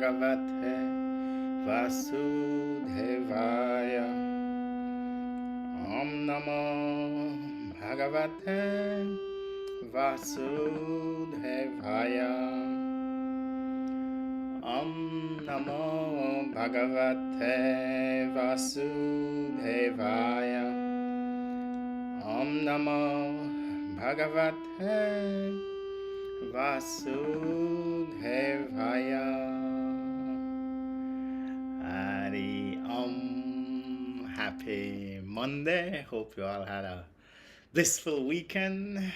Bhagavate Vasudevaya. Om Namo Bhagavate Vasudevaya. Om Namo Bhagavate Vasudevaya. Om Namo Bhagavate Vasudevaya. Hari Om. Happy Monday. Hope you all had a blissful weekend.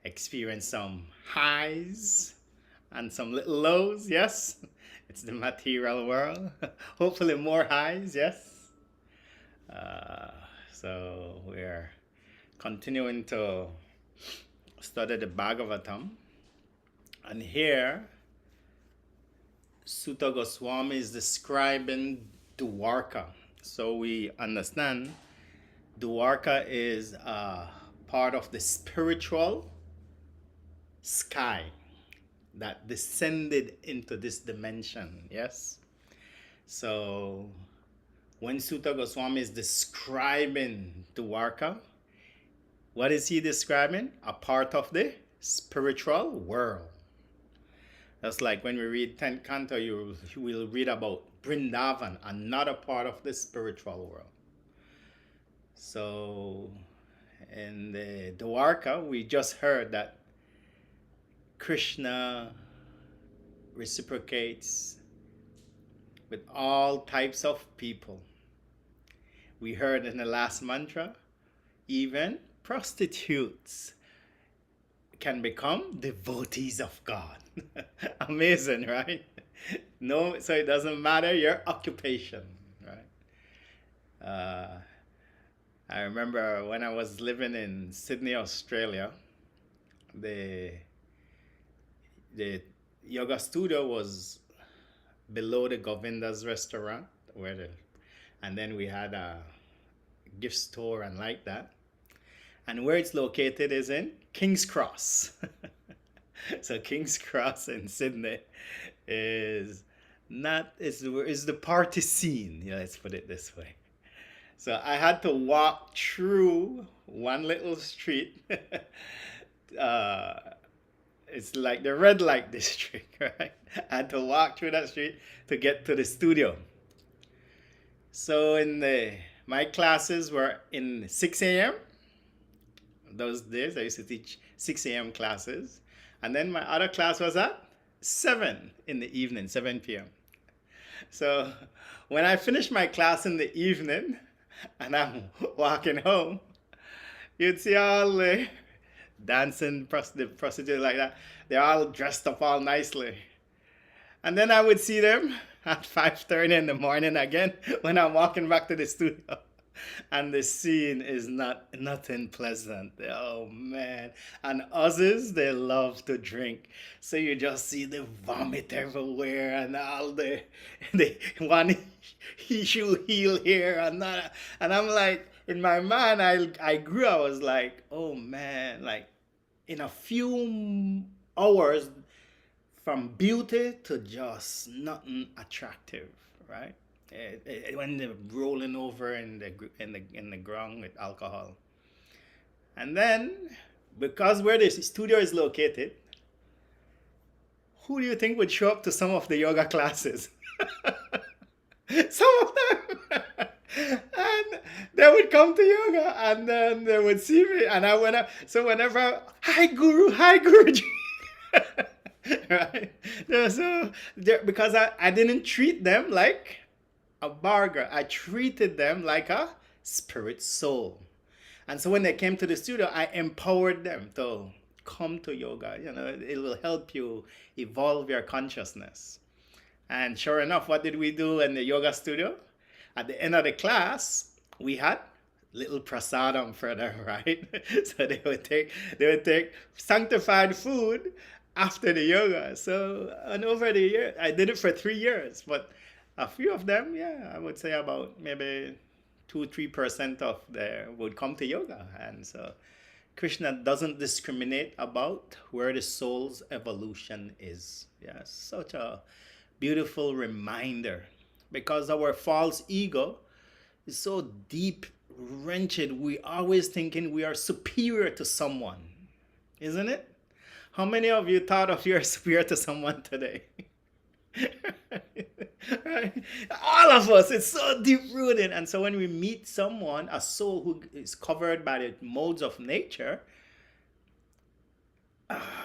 Experienced some highs and some little lows. Yes, it's the material world. Hopefully more highs. Yes. So we're continuing to study the Bhagavatam, and here Sutta Goswami is describing Dwarka. So we understand Dwarka is part of the spiritual sky that descended into this dimension. Yes. So when Sutta Goswami is describing Dwarka, what is he describing? A part of the spiritual world. That's like when we read 10th canto, you will read about Vrindavan, another part of the spiritual world. So in the Dwarka, we just heard that Krishna reciprocates with all types of people. We heard in the last mantra, even prostitutes can become devotees of God. Amazing, right? No, so it doesn't matter your occupation, right? I remember when I was living in Sydney, Australia, the yoga studio was below the Govinda's restaurant, and then we had a gift store and like that. And where it's located is in King's Cross. So King's Cross in Sydney is the party scene. Yeah, let's put it this way. So I had to walk through one little street. It's like the red light district, right? I had to walk through that street to get to the studio. So my classes were in 6 a.m. Those days I used to teach 6 a.m. classes. And then my other class was at 7 in the evening, 7 p.m. So when I finished my class in the evening and I'm walking home, you'd see all the dancing prostitutes like that. They're all dressed up all nicely. And then I would see them at 5:30 in the morning again when I'm walking back to the studio. And the scene is nothing pleasant. Oh man. And Aussies, they love to drink. So you just see the vomit everywhere and all the one issue heel here and that. And I'm like, in my mind, I was like, oh man, like in a few hours from beauty to just nothing attractive, right? When they're rolling over in the ground with alcohol. And then, because where the studio is located, who do you think would show up to some of the yoga classes? Some of them. And they would come to yoga and then they would see me and I went up. So whenever, hi Guruji. Right? So, because I didn't treat them like a burger. I treated them like a spirit soul. And so when they came to the studio, I empowered them to come to yoga. You know, it will help you evolve your consciousness. And sure enough, what did we do in the yoga studio? At the end of the class, we had little prasadam for them, right? So they would take sanctified food after the yoga. So, and over the year, I did it for 3 years, but a few of them, yeah, I would say about maybe 2-3% of them would come to yoga. And so Krishna doesn't discriminate about where the soul's evolution is. Yes, such a beautiful reminder, because our false ego is so deep wrenched. We always thinking we are superior to someone, isn't it? How many of you thought of you are superior to someone today? Right? All of us, it's so deep rooted. And so when we meet someone, a soul who is covered by the modes of nature,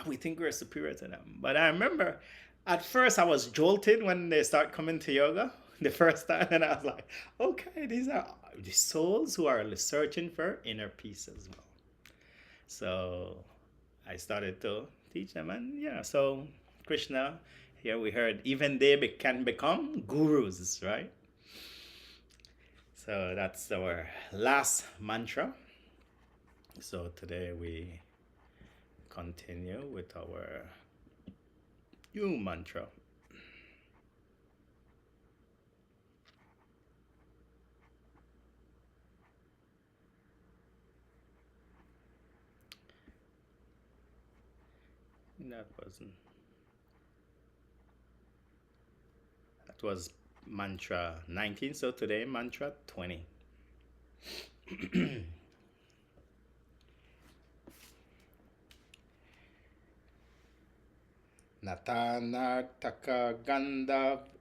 we think we're superior to them. But I remember at first I was jolted when they start coming to yoga the first time, and I was like, okay, these are the souls who are searching for inner peace as well. So I started to teach them, and yeah, so Krishna, here we heard, even they can become gurus, right? So that's our last mantra. So today we continue with our new mantra. That was mantra 19. So today mantra 20. Natanartaka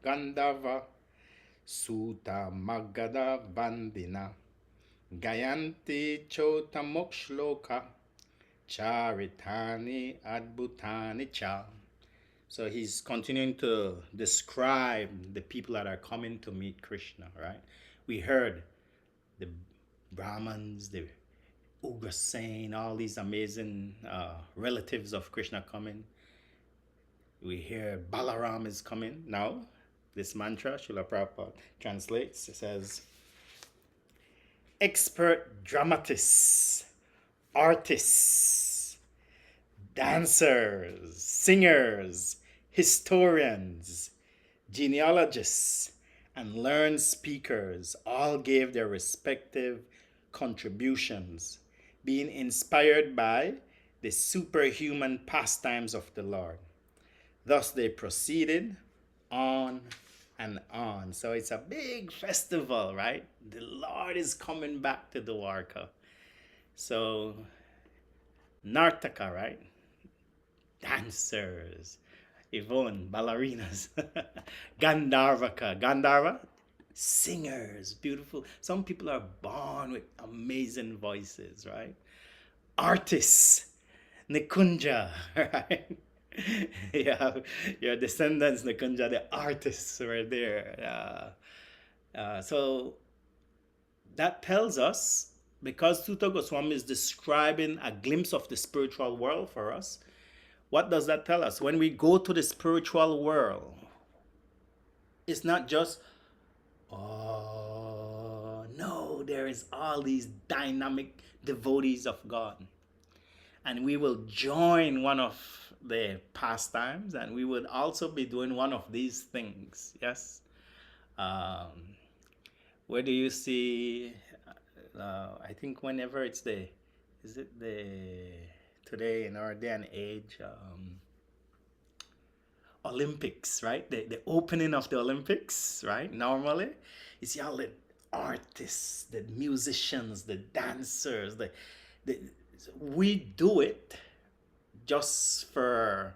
Gandava Suta Magada Vandina Gayanti Chotamokshloka Charitani Adbhutani Cha. So he's continuing to describe the people that are coming to meet Krishna, right? We heard the Brahmins, the Ugrasen, all these amazing relatives of Krishna coming. We hear Balaram is coming. Now, this mantra, Srila Prabhupada translates, it says, expert dramatists, artists, dancers, singers, historians, genealogists, and learned speakers all gave their respective contributions, being inspired by the superhuman pastimes of the Lord. Thus they proceeded on and on. So it's a big festival, right? The Lord is coming back to Dwarka. So Nartaka, right? Dancers, Yvonne, ballerinas, Gandharvaka, Gandharva, singers, beautiful. Some people are born with amazing voices, right? Artists, Nikunja, right? Yeah, your descendants, Nikunja, the artists were there. So that tells us, because Sutta Goswami is describing a glimpse of the spiritual world for us, what does that tell us? When we go to the spiritual world, it's not just, oh, no, there is all these dynamic devotees of God. And we will join one of the pastimes, and we would also be doing one of these things. Yes. Where do you see? I think whenever it's today in our day and age, Olympics, right? The opening of the Olympics, right? Normally, you see all the artists, the musicians, the dancers, we do it just for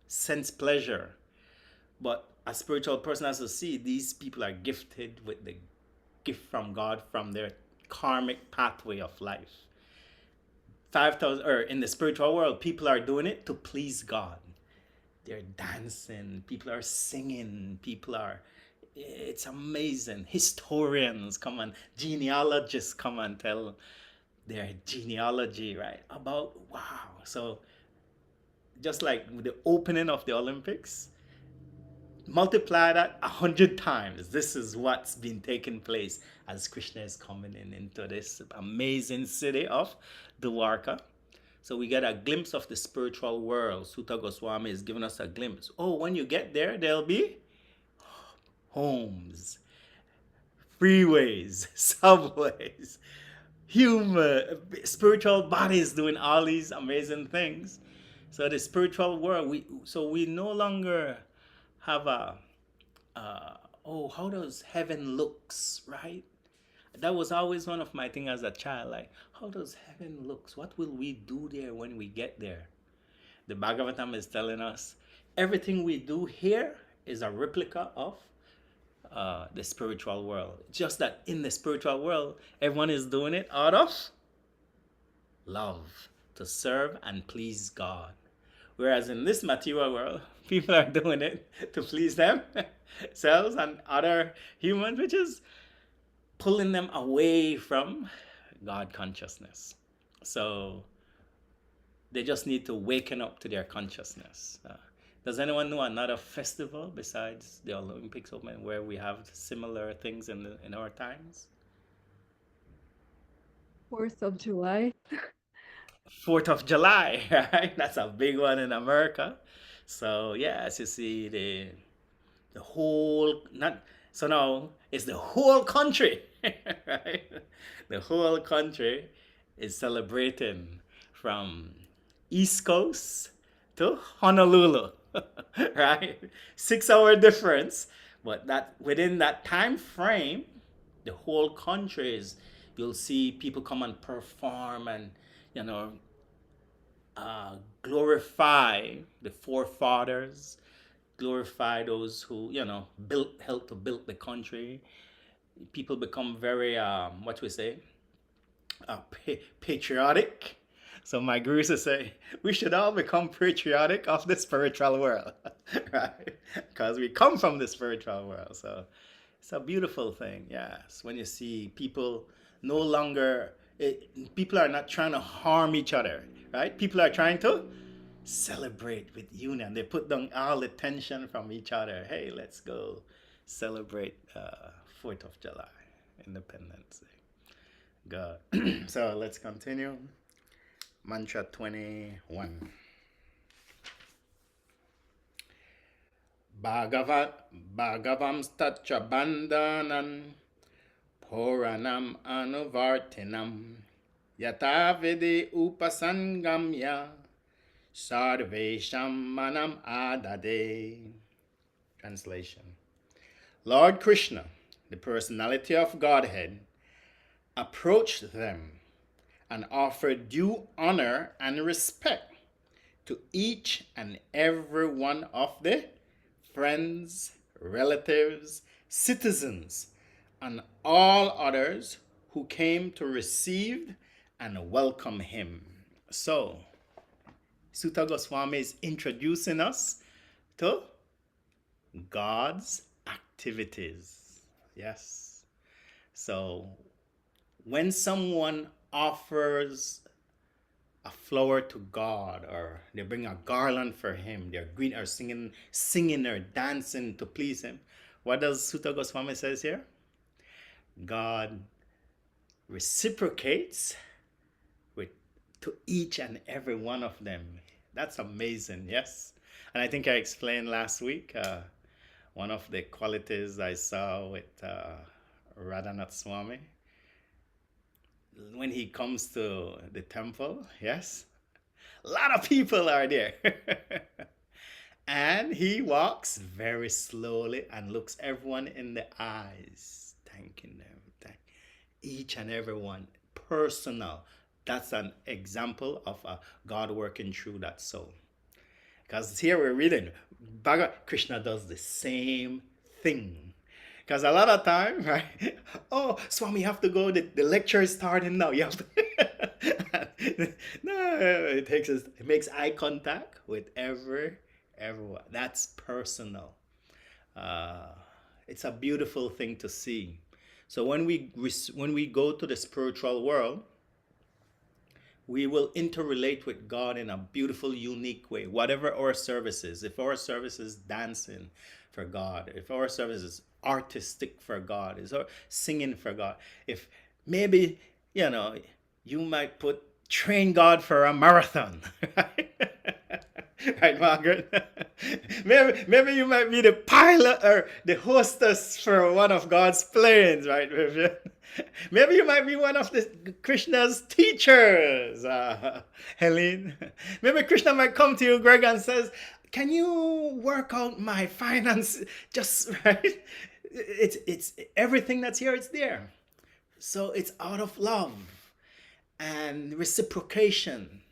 sense pleasure. But a spiritual person has to see these people are gifted with the gift from God, from their karmic pathway of life. 5,000, or in the spiritual world, people are doing it to please God. They're dancing, people are singing, it's amazing. Historians come and genealogists come and tell their genealogy, right? About, wow. So just like the opening of the Olympics, multiply that 100 times. This is what's been taking place as Krishna is coming into this amazing city of Dwarka. So we get a glimpse of the spiritual world. Sutta Goswami is giving us a glimpse. Oh, when you get there, there'll be homes, freeways, subways, human spiritual bodies doing all these amazing things. So the spiritual world, we no longer have oh, how does heaven looks, right? That was always one of my things as a child. Like, how does heaven looks? What will we do there when we get there? The Bhagavatam is telling us everything we do here is a replica of the spiritual world. Just that in the spiritual world, everyone is doing it out of love to serve and please God. Whereas in this material world, people are doing it to please themselves and other humans, which is pulling them away from God consciousness. So they just need to waken up to their consciousness. Does anyone know another festival besides the Olympics Open where we have similar things in our times? 4th of July. 4th of July, right? That's a big one in America. So yes, you see the whole not so now it's the whole country, right? The whole country is celebrating from East Coast to Honolulu, right? 6 hour difference, but that within that time frame, the whole country is you'll see people come and perform and you know glorify the forefathers, glorify those who helped to build the country. People become very what we say patriotic. So my guru used to say we should all become patriotic of the spiritual world, right? Because we come from the spiritual world. So it's a beautiful thing, yes. When you see people no longer, people are not trying to harm each other, right? People are trying to celebrate with union. They put down all the tension from each other. Hey, let's go celebrate 4th of July, Independence Day. God. So let's continue. Mantra 21. Bhagavam Stacha Bandhanan Puranam Anuvartinam Yatavidi Upasangamya Sarvesham Manam Adade. Translation. Lord Krishna, the personality of Godhead, approached them and offered due honor and respect to each and every one of the friends, relatives, citizens, and all others who came to receive and welcome him. So, Sutta Goswami is introducing us to God's activities. Yes. So, when someone offers a flower to God, or they bring a garland for him, they're green or singing or dancing to please him, what does Sutta Goswami says here? God reciprocates to each and every one of them. That's amazing, yes. And I think I explained last week one of the qualities I saw with Radhanath Swami when he comes to the temple. Yes, a lot of people are there. And he walks very slowly and looks everyone in the eyes, thanking them, each and every one, personal. That's an example of a God working through that soul. Because here we're reading, Krishna does the same thing. Because a lot of time, right? Oh, Swami, you have to go. The lecture is starting now. You have to. No, it makes eye contact with everyone. That's personal. It's a beautiful thing to see. So when we go to the spiritual world, we will interrelate with God in a beautiful, unique way. Whatever our service is, if our service is dancing for God, if our service is artistic for God, is singing for God, if maybe, you might train God for a marathon, right? Right, Margaret? maybe you might be the pilot or the hostess for one of God's planes, right, Vivian? Maybe you might be one of the Krishna's teachers, Helene. Maybe Krishna might come to you, Greg, and says, "Can you work out my finance?" Just right. It's everything that's here. It's there. So it's out of love and reciprocation.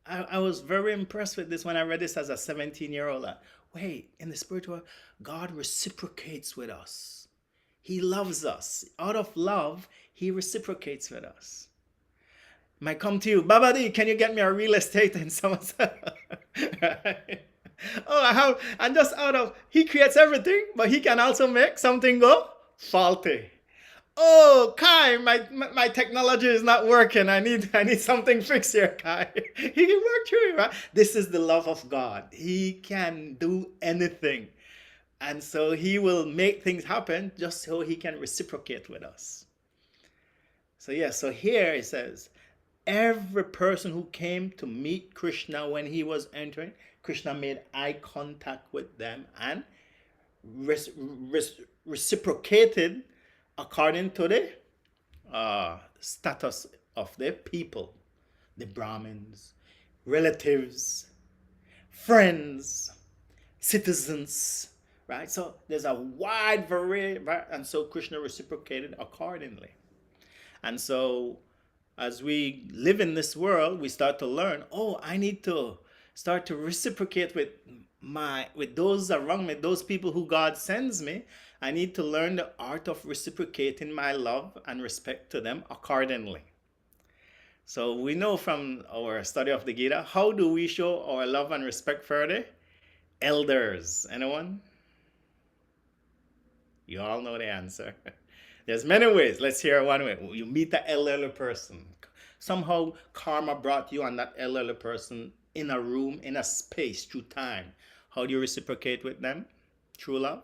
I was very impressed with this when I read this as a 17-year-old. Wait, in the spiritual, God reciprocates with us. He loves us. Out of love, he reciprocates with us. Might come to you, Babadi, can you get me a real estate in Somerset? Right? Oh, and just out of, he creates everything, but he can also make something go faulty. Oh, Kai, my technology is not working. I need something fixed here, Kai. He can work through it, right? This is the love of God. He can do anything. And so he will make things happen just so he can reciprocate with us. So yeah, so here it says, every person who came to meet Krishna when he was entering, Krishna made eye contact with them and reciprocated according to the status of the people, the Brahmins, relatives, friends, citizens, right? So there's a wide variety, right? And so Krishna reciprocated accordingly. And so as we live in this world, we start to learn, oh, I need to start to reciprocate with those around me, those people who God sends me. I need to learn the art of reciprocating my love and respect to them accordingly. So we know from our study of the Gita, how do we show our love and respect for the elders? Anyone? You all know the answer. There's many ways. Let's hear one way. You meet the elderly person. Somehow karma brought you and that elderly person in a room, in a space, through time. How do you reciprocate with them? True love?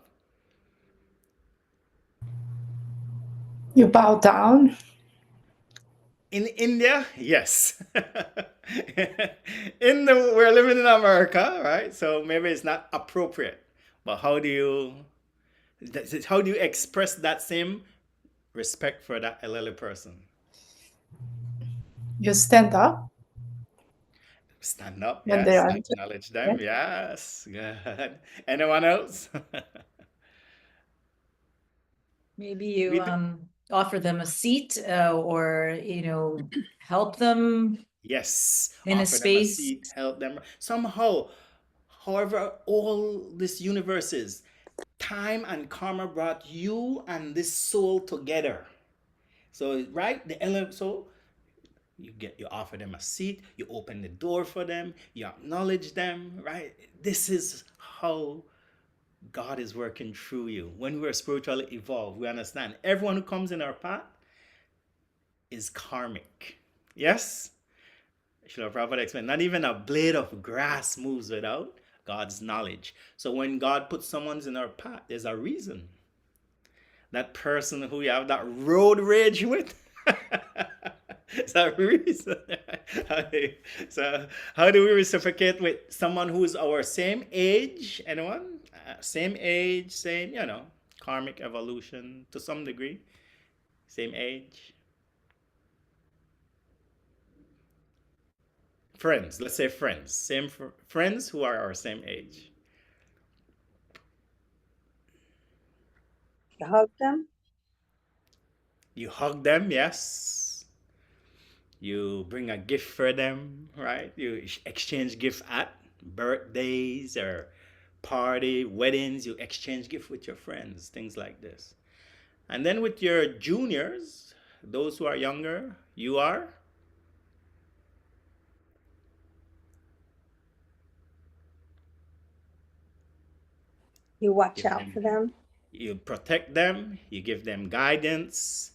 You bow down. In India, yes. We're living in America, right? So maybe it's not appropriate. But how do you express that same respect for that elderly person? You stand up. Stand up, when yes. they are Acknowledge them, yes. Good. Anyone else? Maybe you offer them a seat or, help them Yes. in a Offer them a space. seat, help them. Somehow, however, all this universe is, time and karma brought you and this soul together. So, right, the elder soul, you offer them a seat, you open the door for them, you acknowledge them, right? This is how God is working through you. When we're spiritually evolved, we understand everyone who comes in our path is karmic. Yes? Srila Prabhupada explained, not even a blade of grass moves without God's knowledge. So when God puts someone in our path, there's a reason. That person who you have that road rage with, it's a reason. So how do we reciprocate with someone who is our same age? Anyone? Same age, same, karmic evolution to some degree. Same age. Friends, let's say friends. Same friends who are our same age. You hug them? You hug them, yes. You bring a gift for them, right? You exchange gift at birthdays or party, weddings. You exchange gift with your friends, things like this. And then with your juniors, those who are younger, you are? You watch out for them? You protect them, you give them guidance,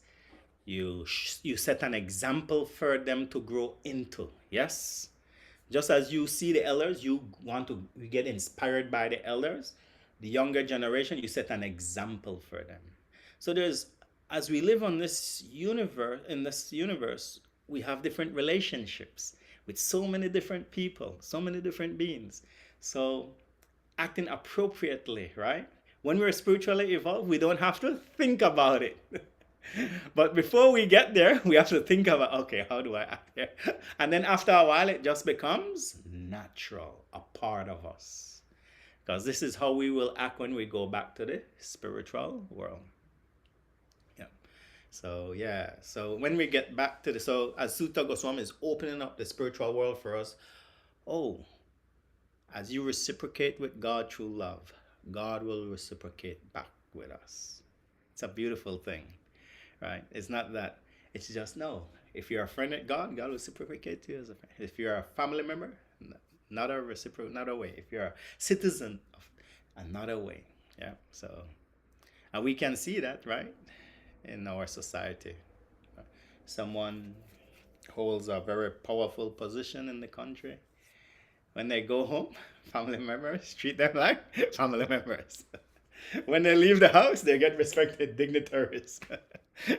you set an example for them to grow into. Yes? Just as you see the elders, you get inspired by the elders. The younger generation, you set an example for them. So as we live in this universe, we have different relationships with so many different people, so many different beings. So acting appropriately, right? When we're spiritually evolved, we don't have to think about it. But before we get there, we have to think about, okay, how do I act here? And then after a while, it just becomes natural, a part of us. Because this is how we will act when we go back to the spiritual world. Yeah. So, yeah. So when we get back to so as Sutta Goswami is opening up the spiritual world for us, as you reciprocate with God through love, God will reciprocate back with us. It's a beautiful thing, right? It's not that, it's just no. If you're a friend of God, God will reciprocate to you as a friend. If you're a family member, not a reciprocal, not a way. If you're a citizen of another way, yeah. So, and we can see that, right, in our society. Someone holds a very powerful position in the country. When they go home, family members treat them like family members. When they leave the house, they get respected dignitaries.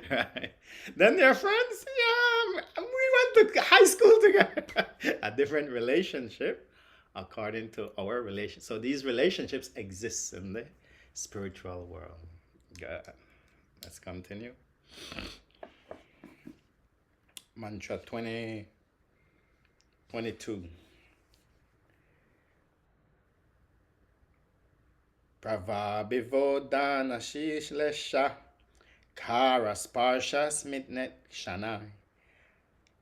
Right? Then their friends, yeah, we went to high school together. A different relationship according to our relation. So these relationships exist in the spiritual world. Good. Let's continue. Mantra 22. Pravabhivodana Shishlesha Kara Sparshas Mitnet Shanai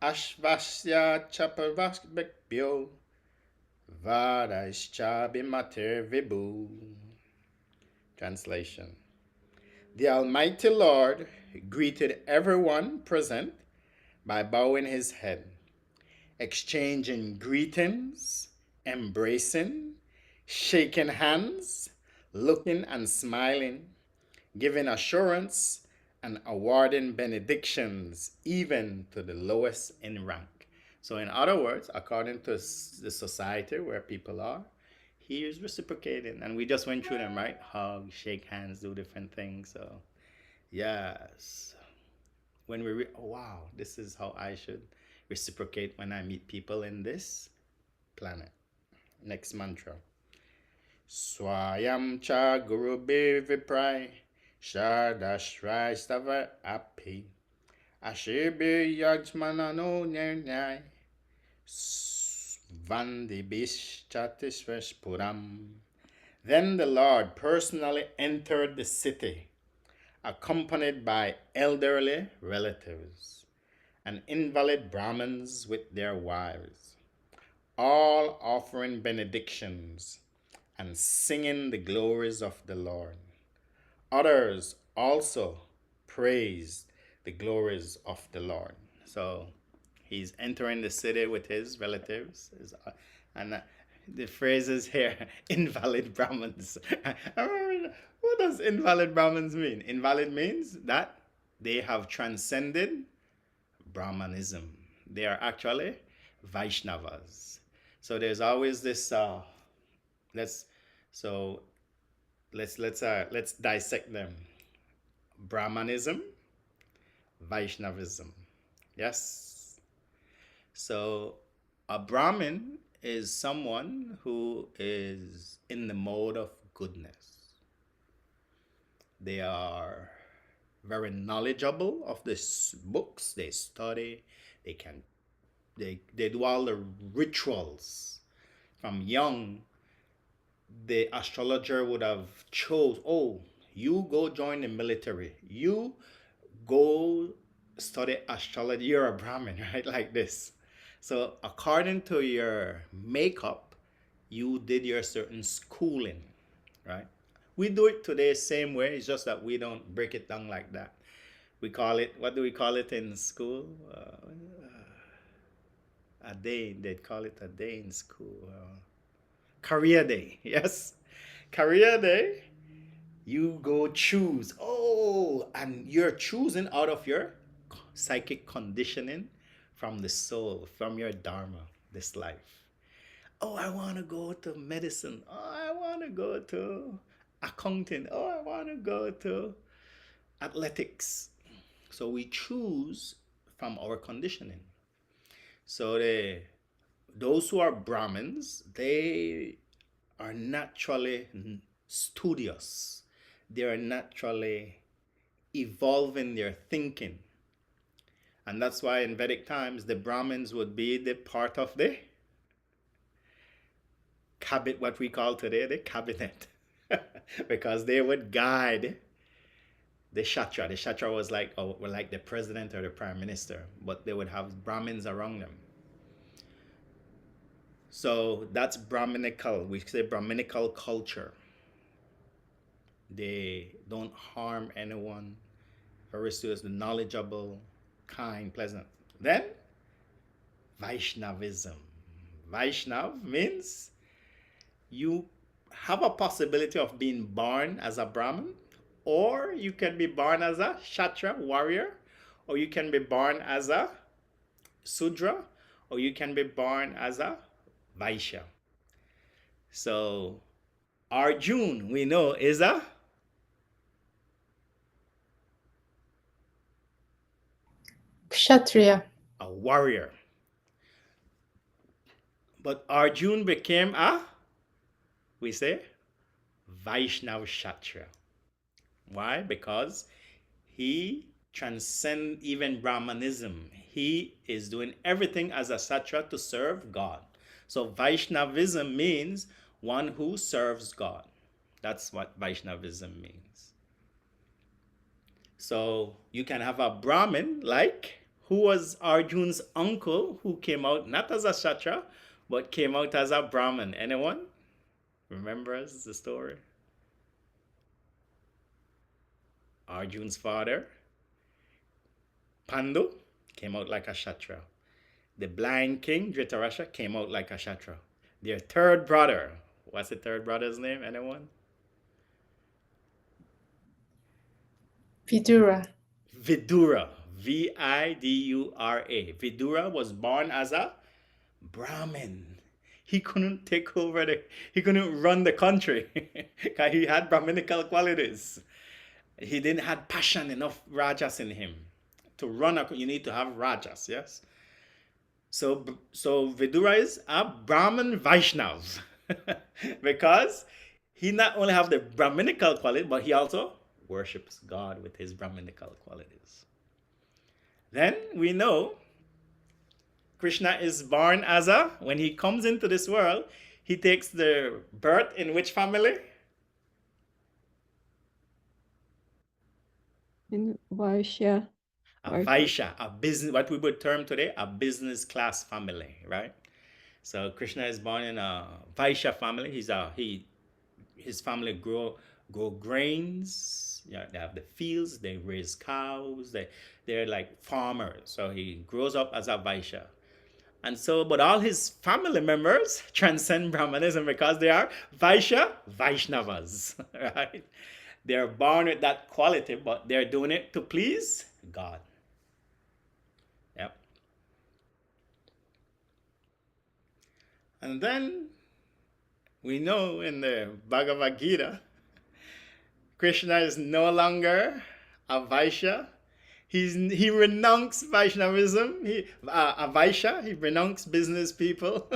Ashvasya Chapavakbekbyo Vadaischa Bimater Vibhu. Translation. The Almighty Lord greeted everyone present by bowing his head, exchanging greetings, embracing, shaking hands, looking and smiling, giving assurance and awarding benedictions even to the lowest in rank. So in other words, according to the society where people are, he is reciprocating. And we just went through them, right? Hug, shake hands, do different things. So yes. When we wow, this is how I should reciprocate when I meet people in this planet. Next mantra. Swayam cha guru viprai shardashrai stava api ashibi yajmanano nyai vandibishchatisvesh puram. Then the Lord personally entered the city, accompanied by elderly relatives and invalid Brahmins with their wives, all offering benedictions and singing the glories of the Lord. Others also praised the glories of the Lord. So he's entering the city with his relatives, and the phrases here, invalid Brahmins. What does invalid Brahmins mean? Invalid means that they have transcended Brahmanism. They are actually Vaishnavas. So there's always this. Let's dissect them. Brahmanism, Vaishnavism. Yes. So a Brahmin is someone who is in the mode of goodness. They are very knowledgeable of the books they study. They do all the rituals. From young, the astrologer would have chose, you go join the military. You go study astrology. You're a Brahmin, right? Like this. So according to your makeup, you did your certain schooling, right? We do it today same way. It's just that we don't break it down like that. We call it, what do we call it in school? A day. They'd call it a day in school. Career day. Yes. Career day. You go choose. And you're choosing out of your psychic conditioning from the soul, from your dharma, this life. I want to go to medicine. I want to go to accounting. I want to go to athletics. So we choose from our conditioning. So those who are Brahmins, they are naturally studious. They are naturally evolving their thinking. And that's why in Vedic times, the Brahmins would be the part of the cabinet, what we call today the cabinet, because they would guide the Kshatriya. The Kshatriya was like, like the president or the prime minister, but they would have Brahmins around them. So that's Brahminical. We say Brahminical culture. They don't harm anyone. Very serious, knowledgeable, kind, pleasant. Then Vaishnavism. Vaishnav means you have a possibility of being born as a Brahmin, or you can be born as a Kshatriya warrior, or you can be born as a Sudra, or you can be born as a Vaishya. So Arjun, we know, is a Kshatriya. warrior. But Arjun became we say, Vaishnav Kshatriya. Why? Because he transcends even Brahmanism. He is doing everything as a Kshatriya to serve God. So Vaishnavism means one who serves God. That's what Vaishnavism means. So you can have a Brahmin, like who was Arjun's uncle, who came out not as a Kshatriya, but came out as a Brahmin. Anyone remembers the story? Arjun's father, Pandu, came out like a Kshatriya. The blind king, Dhritarashtra, came out like a Kshatriya. Their third brother, what's the third brother's name? Anyone? Vidura. Vidura, Vidura. Vidura was born as a Brahmin. He couldn't take over he couldn't run the country because he had Brahminical qualities. He didn't have passion enough rajas in him. To run, you need to have rajas, yes? So Vidura is a Brahmin Vaishnav because he not only have the Brahminical quality, but he also worships God with his Brahminical qualities. Then we know Krishna is born as when he comes into this world, he takes the birth in which family? In Vaishya. A Vaishya, a business, what we would term today, a business class family, right? So Krishna is born in a Vaishya family. His family grow grains. Yeah, they have the fields. They raise cows. They're like farmers. So he grows up as a Vaishya. And so, but all his family members transcend Brahmanism because they are Vaishya Vaishnavas, right? They're born with that quality, but they're doing it to please God. Yep. And then we know in the Bhagavad Gita, Krishna is no longer a Vaishya. He renounced Vaishnavism. A Vaishya, he renounced business people.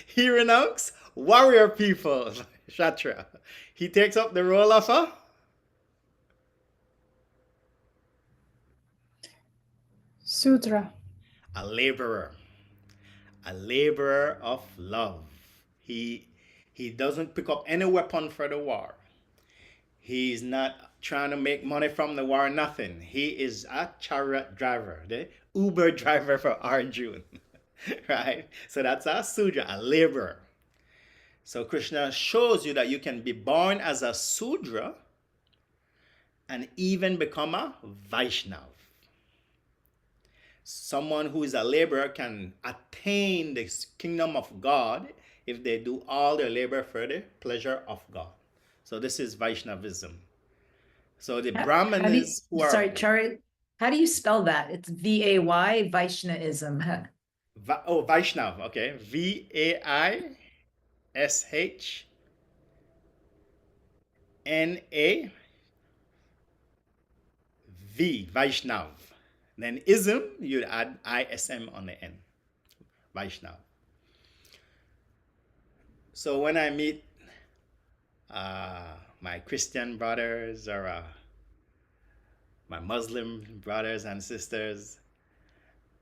He renounced warrior people, Kshatriya. He takes up the role of a Sudra. a laborer of love. He doesn't pick up any weapon for the war. He's not trying to make money from the war, nothing. He is a chariot driver, the Uber driver for Arjun, right? So that's a Sudra, a laborer. So Krishna shows you that you can be born as a Sudra and even become a Vaishnav. Someone who is a laborer can attain the kingdom of God if they do all their labor for the pleasure of God. So this is Vaishnavism. So the Brahmanis who are... Sorry, Chari, how do you spell that? It's V-A-Y, Vaishnavism. Vaishnav, okay. V-A-I-S-H-N-A-V, Vaishnav. Then ism, you'd add I-S-M on the end. Vaishnav. So when I meet my Christian brothers or my Muslim brothers and sisters,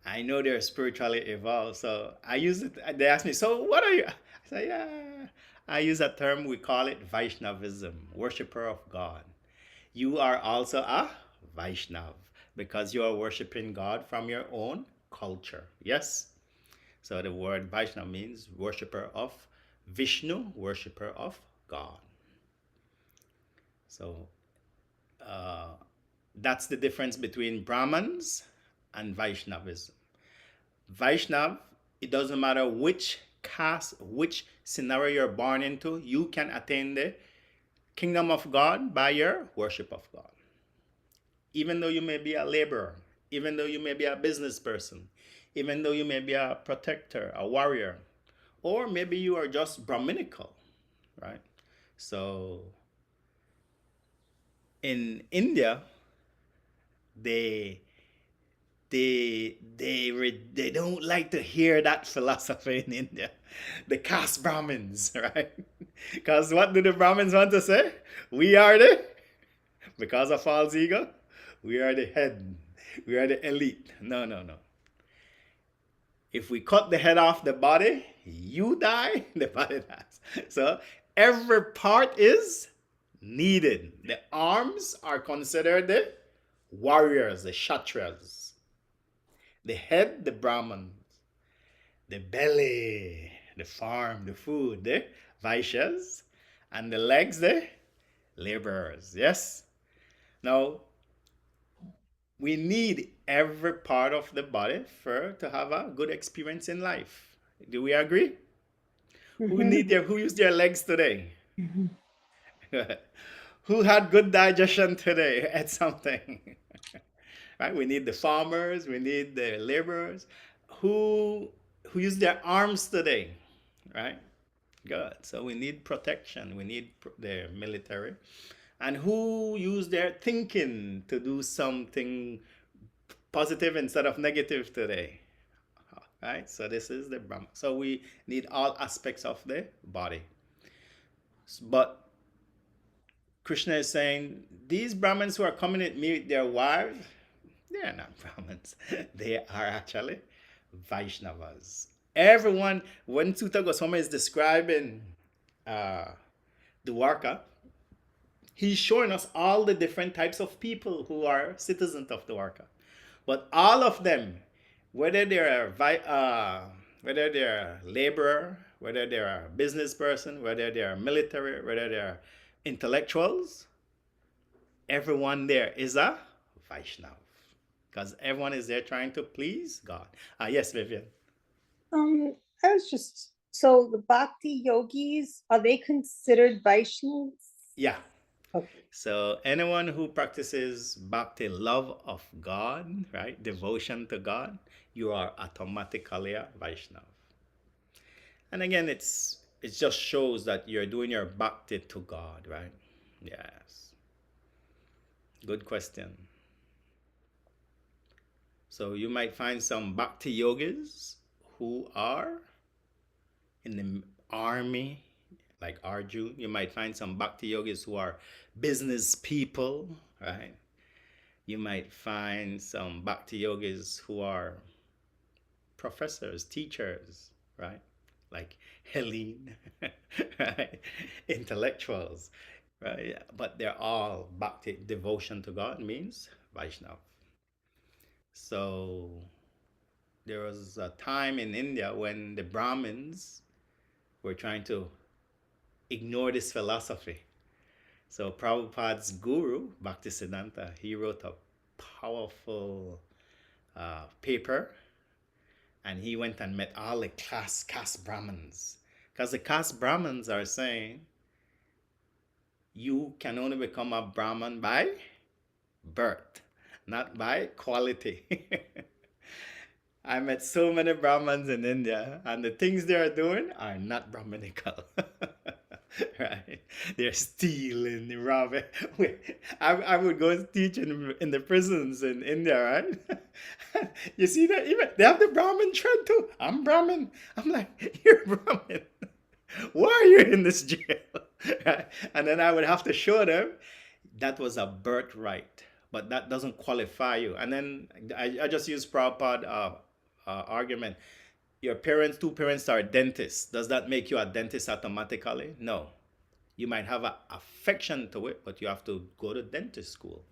I know they're spiritually evolved. So I use it. They ask me, so what are you? I say, yeah. I use a term, we call it Vaishnavism, worshiper of God. You are also a Vaishnav because you are worshiping God from your own culture. Yes? So the word Vaishnav means worshiper of Vishnu, worshiper of God. So that's the difference between Brahmins and Vaishnavism. Vaishnav, it doesn't matter which caste, which scenario you're born into, you can attain the kingdom of God by your worship of God. Even though you may be a laborer, even though you may be a business person, even though you may be a protector, a warrior, or maybe you are just Brahminical, right? So in India, they don't like to hear that philosophy in India. The caste Brahmins, right? Because what do the Brahmins want to say? We are because of false ego, we are the head. We are the elite. No. If we cut the head off the body, you die, the body dies. So every part is needed. The arms are considered the warriors, the Kshatriyas. The head, the Brahmins. The belly, the farm, the food, the Vaishyas. And the legs, the laborers. Yes? Now, we need every part of the body to have a good experience in life. Do we agree? Who used their legs today? Who had good digestion today? Ate something. Right? We need the farmers, we need the laborers. Who use their arms today? Right? Good. So we need protection. We need the military. And who use their thinking to do something positive instead of negative today? Right? So this is the Brahma. So we need all aspects of the body. But Krishna is saying, these Brahmins who are coming at me with their wives, they are not Brahmins. They are actually Vaishnavas. Everyone, when Sutta Goswami is describing Dwarka, he's showing us all the different types of people who are citizens of Dwarka. But all of them, whether they're a laborer, whether they're a business person, whether they're military, whether they're intellectuals, everyone there is a Vaishnav. Because everyone is there trying to please God. Yes, Vivian. I was just, so the bhakti yogis, are they considered Vaishnavas? Yeah. Okay. So anyone who practices bhakti, love of God, right, devotion to God, you are automatically a Vaishnav. And again, it just shows that you're doing your bhakti to God, right? Yes. Good question. So you might find some bhakti yogis who are in the army, like Arjun. You might find some bhakti yogis who are business people, right? You might find some bhakti yogis who are professors, teachers, right? Like Helene, right? Intellectuals, right? But they're all bhakti, devotion to God means Vaishnav. So there was a time in India when the Brahmins were trying to ignore this philosophy. So Prabhupada's guru, Bhaktisiddhanta, he wrote a powerful paper, and he went and met all the caste Brahmins. Because the caste Brahmins are saying, you can only become a Brahman by birth, not by quality. I met so many Brahmins in India, and the things they are doing are not Brahminical. Right? They're stealing, robbing. I would go and teach in the prisons in India, right? You see that? Even they have the Brahmin trend too. I'm Brahmin. I'm like, you're Brahmin. Why are you in this jail? Right? And then I would have to show them that was a birthright. but that doesn't qualify you. And then I just use Prabhupada argument. Your parents, two parents are dentists. Does that make you a dentist automatically? No. You might have an affection to it, but you have to go to dentist school.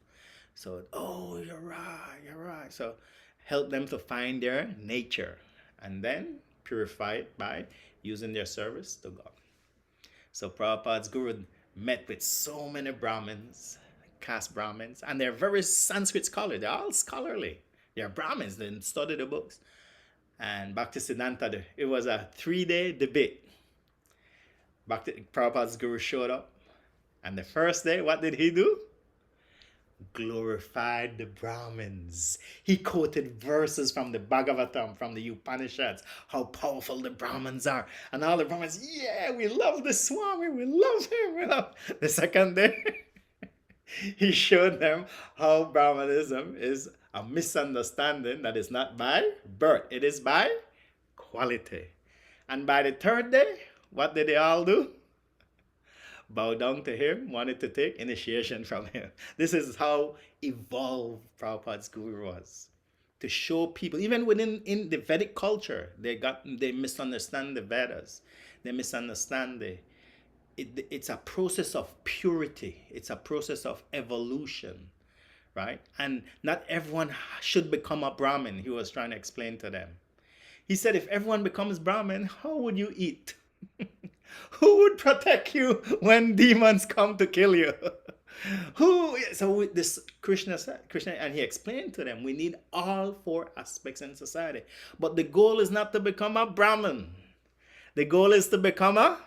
So, oh, you're right. So help them to find their nature and then purify it by using their service to God. So Prabhupada's guru met with so many Brahmins, caste Brahmins, and they're very Sanskrit scholars. They're all scholarly. They're Brahmins. They study the books. And Bhaktisiddhanta, it was a 3-day debate. Prabhupada's guru showed up. And the first day, what did he do? Glorified the Brahmins. He quoted verses from the Bhagavatam, from the Upanishads, how powerful the Brahmins are. And all the Brahmins, yeah, we love the Swami, we love him. We love. The second day, he showed them how Brahmanism is a misunderstanding that is not by birth, it is by quality. And by the third day, what did they all do? Bow down to him, wanted to take initiation from him. This is how evolved Prabhupada's guru was. To show people, even in the Vedic culture, they misunderstand the Vedas. They misunderstand it's a process of purity. It's a process of evolution, right? And not everyone should become a Brahmin, he was trying to explain to them. He said, if everyone becomes Brahmin, how would you eat? Who would protect you when demons come to kill you? So this Krishna, and he explained to them, we need all 4 aspects in society. But the goal is not to become a Brahmin. The goal is to become a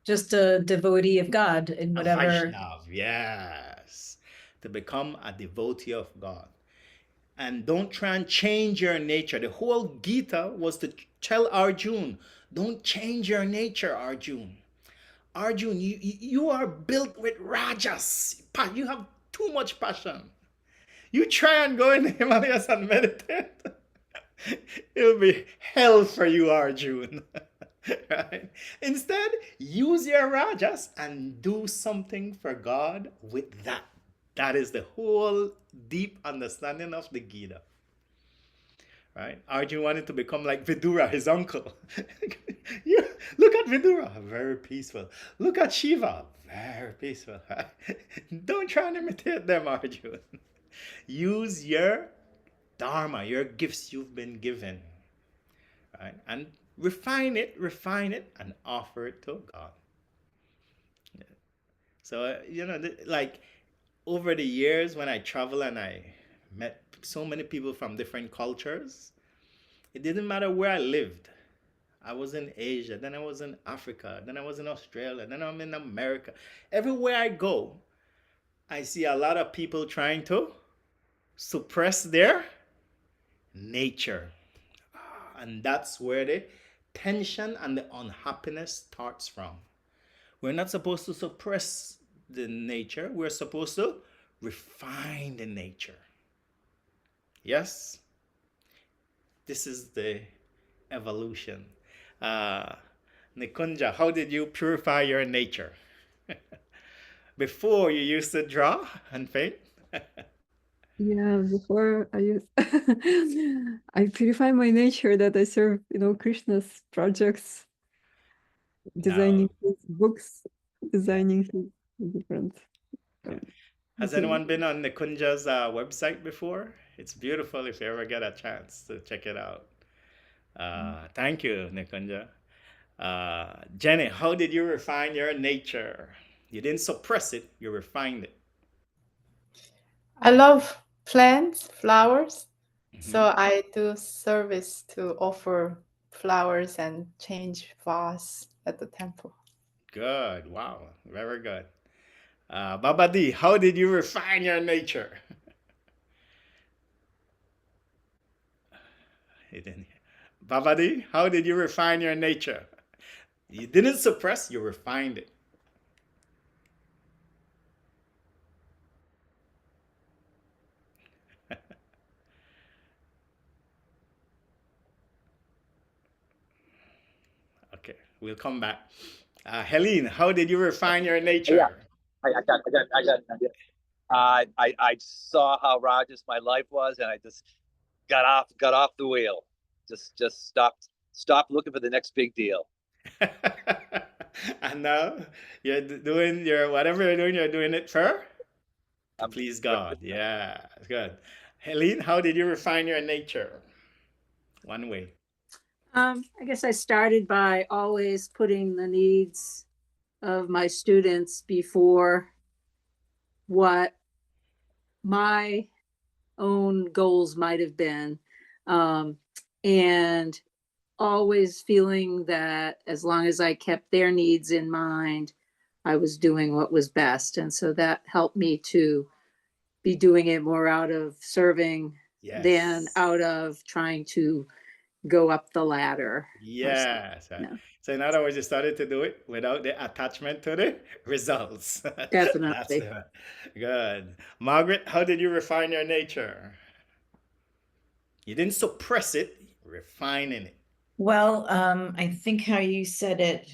Just a devotee of God in whatever. Vaishnav, yes. To become a devotee of God. And don't try and change your nature. The whole Gita was to tell Arjun, don't change your nature, Arjun. Arjun, you are built with rajas. You have too much passion. You try and go in the Himalayas and meditate. It'll be hell for you, Arjun. Right? Instead, use your rajas and do something for God with that. That is the whole deep understanding of the Gita. Right? Arjun wanted to become like Vidura, his uncle. Look at Vidura, very peaceful. Look at Shiva, very peaceful. Right? Don't try and imitate them, Arjun. Use your dharma, your gifts you've been given. Right? And refine it, and offer it to God. So, like, over the years when I travel and I met so many people from different cultures, it didn't matter where I lived. I was in Asia, then I was in Africa, then I was in Australia, then I'm in America. Everywhere I go, I see a lot of people trying to suppress their nature. And that's where the tension and the unhappiness starts from. We're not supposed to suppress the nature. We're supposed to refine the nature. Yes? This is the evolution. Nikunja, how did you purify your nature? Before you used to draw and paint? Yeah, before I use I purify my nature that I serve, Krishna's projects, designing his books, designing his different. Has anyone been on Nikunja's website before? It's beautiful if you ever get a chance to check it out. Thank you, Nikunja. Jenny, how did you refine your nature? You didn't suppress it, you refined it. I love plants, flowers. So I do service to offer flowers and change vase at the temple. Good. Wow. Very good. Babadi, how did you refine your nature? He didn't. Babadi, how did you refine your nature? You didn't suppress, you refined it. Okay, we'll come back. Helene, how did you refine your Yeah, nature? I got an idea. I saw how Rogers my life was, and I just got off the wheel. Just stopped looking for the next big deal. And now you're doing your whatever you're doing, you're doing it for to I'm please God. Yeah, good. Helene, how did you refine your nature? One way. I guess I started by always putting the needs of my students before what my own goals might have been. And always feeling that as long as I kept their needs in mind, I was doing what was best. And so that helped me to be doing it more out of serving than Yes. out of trying to go up the ladder. Yes. Yeah. So in other words, you started to do it without the attachment to the results. That's Definitely. good. Margaret, how did you refine your nature? You didn't suppress it, refining it. Well, I think how you said it,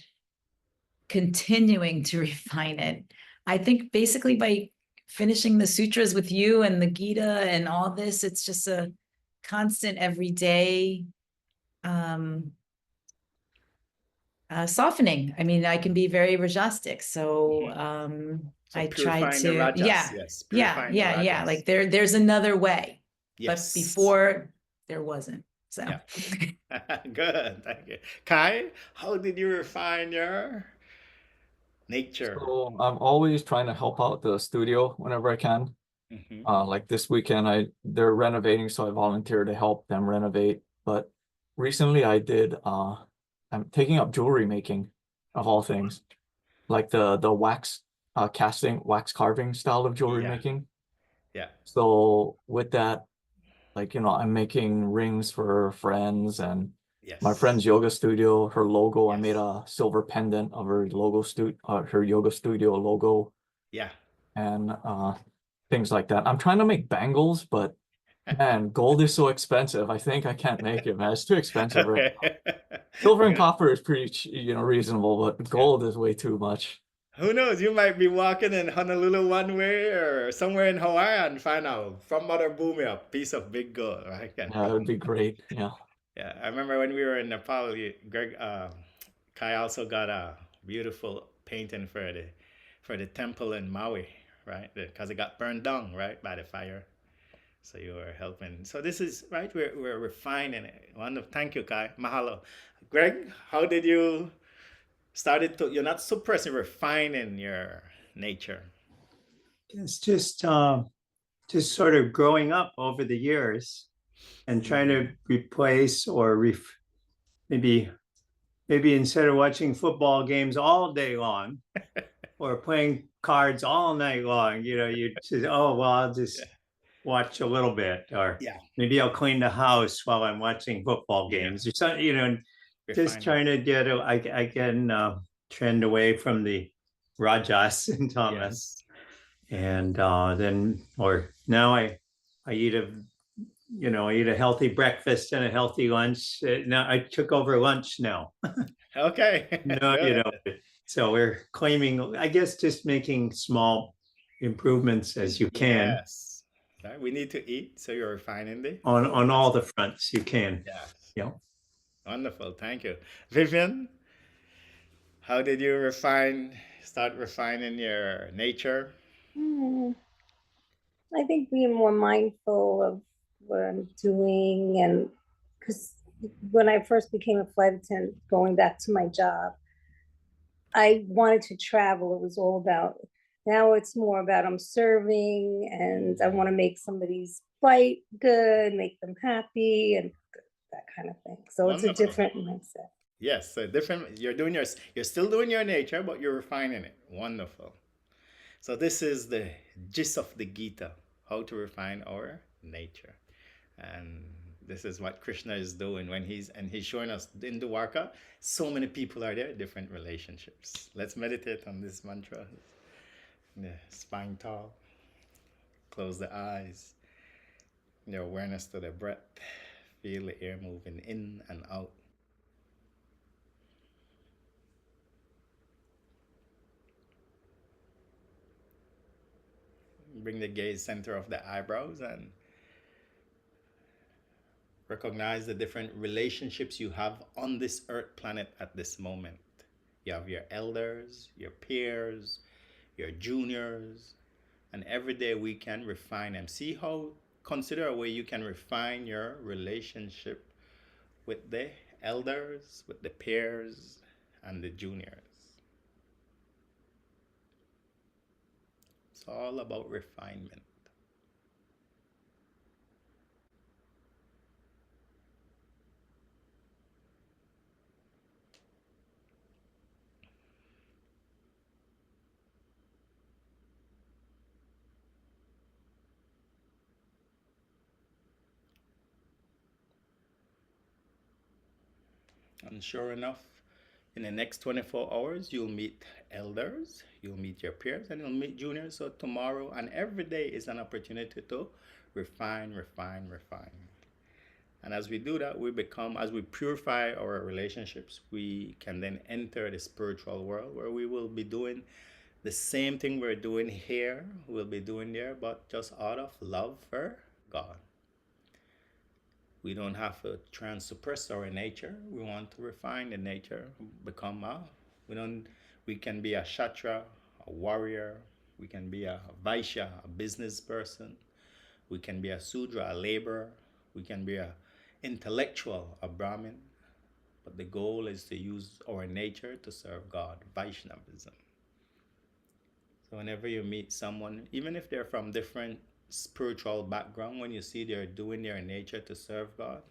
continuing to refine it. I think basically by finishing the sutras with you and the Gita and all this, it's just a constant everyday softening. I mean, I can be very rajastic, so So I try purifying the to, rajas, yeah, yes. yeah, Purifying the yeah, yeah. rajas. Like there's another way, Yes. but before there wasn't. So Yeah. Good, thank you. Kai, how did you refine your nature? So I'm always trying to help out the studio whenever I can. Mhm. Like this weekend, they're renovating, so I volunteered to help them renovate. But recently I'm taking up jewelry making of all things, like the wax wax carving style of jewelry Yeah, making. yeah. So with that, like, I'm making rings for friends, and my Yes. friend's yoga studio, her logo, I Yes. made a silver pendant of her her yoga studio logo, Yeah. and things like that. I'm trying to make bangles, but man, gold is so expensive. I think I can't make it, man. It's too expensive right now. Okay. Silver and Good. copper is pretty, reasonable, but gold is way too much. Who knows? You might be walking in Honolulu one way or somewhere in Hawaii and find out from Mother Boomy a piece of big gold, right? Yeah, it would be great. Yeah. Yeah, I remember when we were in Nepal, Kai also got a beautiful painting for the temple in Maui, right? Because it got burned down, right, by the fire. So you were helping. So this is right. We're refining it. Wonderful. Thank you, Kai. Mahalo. Greg, how did you started to? You're not suppressing, refining your nature. It's just sort of growing up over the years and trying to replace or maybe instead of watching football games all day long or playing cards all night long, you say, oh, well, I'll just watch a little bit, or Yeah. maybe I'll clean the house while I'm watching football games or something, just Refining. trying to get, I can trend away from the Rajas and Thomas. Yes. And then, or now I eat a healthy breakfast and a healthy lunch. Now I took over lunch now. Okay. No, Good. so we're claiming, I guess, just making small improvements as you can Yes. Right. We need to eat, so you're refining the on food all the aspect. fronts you can. Yes. Yeah. Wonderful. Thank you. Vivian, how did you start refining your nature? I think being more mindful of what I'm doing, and because when I first became a flight attendant, going back to my job, I wanted to travel. It was all about, now it's more about I'm serving and I want to make somebody's flight good, make them happy, and that kind of thing. So it's a Wonderful. different mindset. Yes, so different. You're still doing your nature, but you're refining it. Wonderful. So this is the gist of the Gita, how to refine our nature. And this is what Krishna is doing when he's showing us in Dwarka. So many people are there, different relationships. Let's meditate on this mantra. The spine tall. Close the eyes. Your awareness to the breath. Feel the air moving in and out. Bring the gaze center of the eyebrows and recognize the different relationships you have on this earth planet at this moment. You have your elders, your peers, your juniors, and every day we can refine them. See how, consider a way you can refine your relationship with the elders, with the peers, and the juniors. It's all about refinement. And sure enough, in the next 24 hours, you'll meet elders, you'll meet your peers, and you'll meet juniors. So tomorrow and every day is an opportunity to refine, refine, refine. And as we do that, we become, as we purify our relationships, we can then enter the spiritual world where we will be doing the same thing we're doing here, we'll be doing there, but just out of love for God. We don't have to try and suppress our nature. We want to refine the nature, become we can be a Kshatriya, a warrior. We can be a Vaishya, a business person. We can be a Sudra, a laborer. We can be a intellectual, a Brahmin. But the goal is to use our nature to serve God, Vaishnavism. So whenever you meet someone, even if they're from different spiritual background, when you see they're doing their nature to serve God,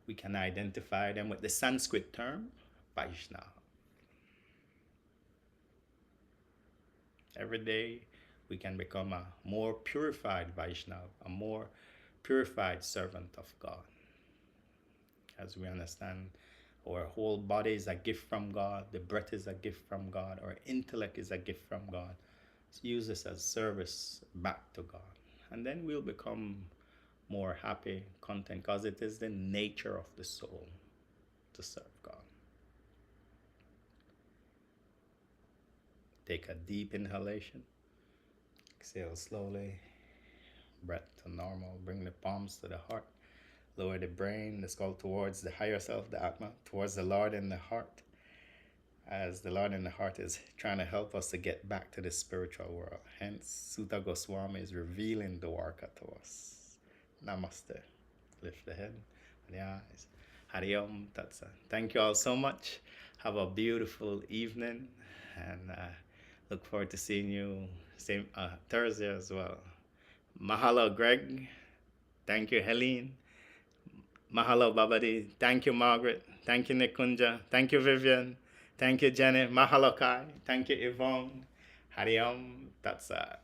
we can identify them with the Sanskrit term Vaishnava. Every day we can become a more purified Vaishnava, a more purified servant of God, as we understand our whole body is a gift from God, the breath is a gift from God, our intellect is a gift from God. So use this as service back to God. And then we'll become more happy, content, because it is the nature of the soul to serve God. Take a deep inhalation. Exhale slowly. Breath to normal. Bring the palms to the heart. Lower the brain, the skull towards the higher self, the Atma, towards the Lord in the heart. As the Lord in the heart is trying to help us to get back to the spiritual world. Hence, Sutta Goswami is revealing the Dwarka to us. Namaste. Lift the head, the eyes. Hari Om Tat Sat. Thank you all so much. Have a beautiful evening, and look forward to seeing you same Thursday as well. Mahalo, Greg. Thank you, Helene. Mahalo, Babadi. Thank you, Margaret. Thank you, Nikunja. Thank you, Vivian. Thank you, Jenny. Mahalo, Kai. Thank you, Yvonne. Hari Om Tat Sat.